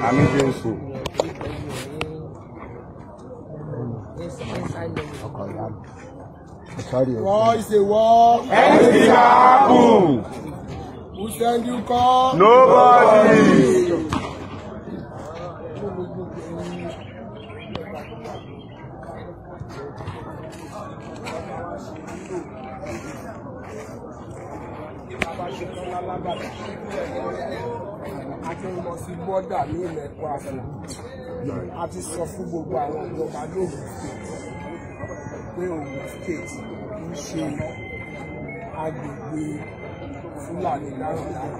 Àmì Jésù. War is a war. Anything happen? Who send you call? Nobody. A ti lọ sí bọ́dà ní Ìmẹ̀kọ Àfọ̀n. A ti sọ fún gbogbo àwọn ìjọba lóògùn pé Ògùn state kì í ṣe agbègbè Fúlàní lárànlárà.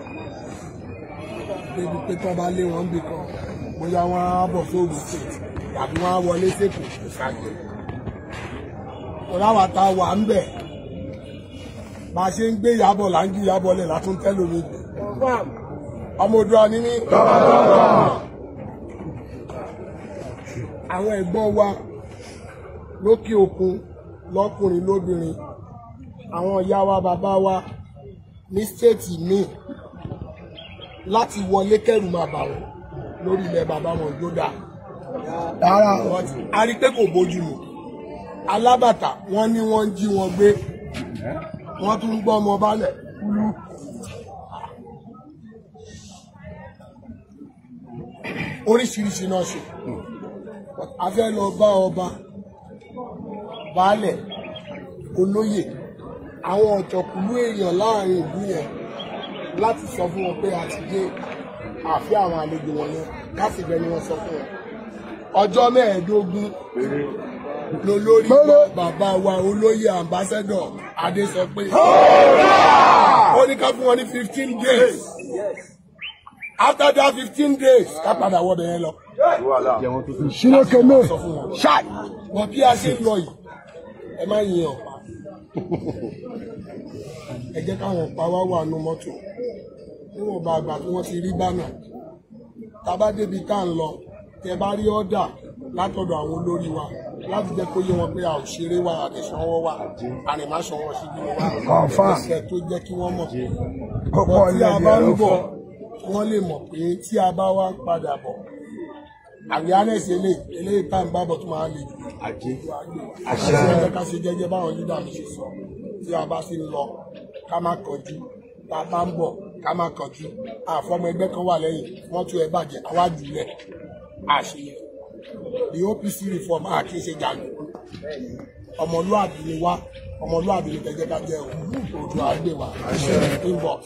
Débi pé tán bá lé wọn bí kan, bóyá wọ́n á bọ̀ sí Ògùn state tàbí wọ́n á wọlé sẹ́kọ̀ọ́ kò ṣàgbé. Ọ̀làwà tá a wà ń bẹ̀. Bá a ṣe ń gbé Ìyábọ̀ là ń gbé Ìyábọ̀ lẹ̀ látún tẹ́lẹ̀ omi gbé. Ọmọ Oòduà ni mí. Àwọn ẹ̀gbọ́n wa lókè òkun lọ́kùnrin lóbìnrin, àwọn ìyá wa bàbá wa ní stéètì míì láti wọlé kẹrù máa bà wọ́n lórí ilẹ̀ bàbá wọn yóò dà. A rí pé kò bójú mu. Alábàtà wọ́n ní wọ́n ń jí wọn gbé, wọ́n tún ń gbọ́ ọmọ balẹ̀ kúlú. Oríṣiríṣi náà ṣe. A fẹ́ lọ bá ọba, baálẹ̀, olóyè, àwọn ọ̀tọ̀kùlú èèyàn láàrin ìlú yẹn láti sọ fún wọn pé a ti dé ààfin àwọn àlejò wọn yẹn láti bẹ̀ ni wọ́n sọ fún wọn. Ọjọ́ 15 lolórí bàbá wa olóyè ambassador Adé sọ pé ó ní ká fún wọn ní 15 days. After that 15 days, ká padà wọ bẹ̀yẹn lọ. Ṣílókè náà. Ṣáì. Wọ́n bí a ṣe ń lọ yìí, ẹ má yin ọ̀pá. Ẹ jẹ́ káwọn ọ̀pá wá wà nù mọ́tò. Níwọ̀n bá àgbà tí wọ́n ti rí bánà. Tá bá débi tá ń lọ, tẹ bá rí ọ́dà látọ̀dọ̀ àwọn olórí wa láti jẹ́ kó yé wọn pé a ò ṣeré wa àdéṣanwọ́ wa àrèmáṣanwọ́ sí bí wọ́n wá. Ọ̀sẹ̀ tó jẹ́ kí wọ́n mọ̀ pé ọ̀pọ̀ tí a bá ń bọ̀ wọ́n lè mọ̀ pé tí a bá wá padà bọ̀ àríyánẹ́sì eléyìí tá ń bá bọ̀ tó máa lè jù àṣẹ ẹgbẹ́ ká ṣe jẹ́jẹ́ báwọn lídà mi ṣe sọ tí a bá sì ń lọ ká má kánjú tá a bá ń bọ̀ ká má kánjú àfọmọ ẹgbẹ́ kan wà lẹ́yìn wọ́n tún ẹ bàjẹ́ àwa jùlẹ̀ àṣeyẹ the OPC reform àti ṣe jàǹdùkú ọmọlúàbí ni wá ọmọlúàbí ni tẹ́jẹ́ ká jẹ́ Oòduà gbé wa inbox.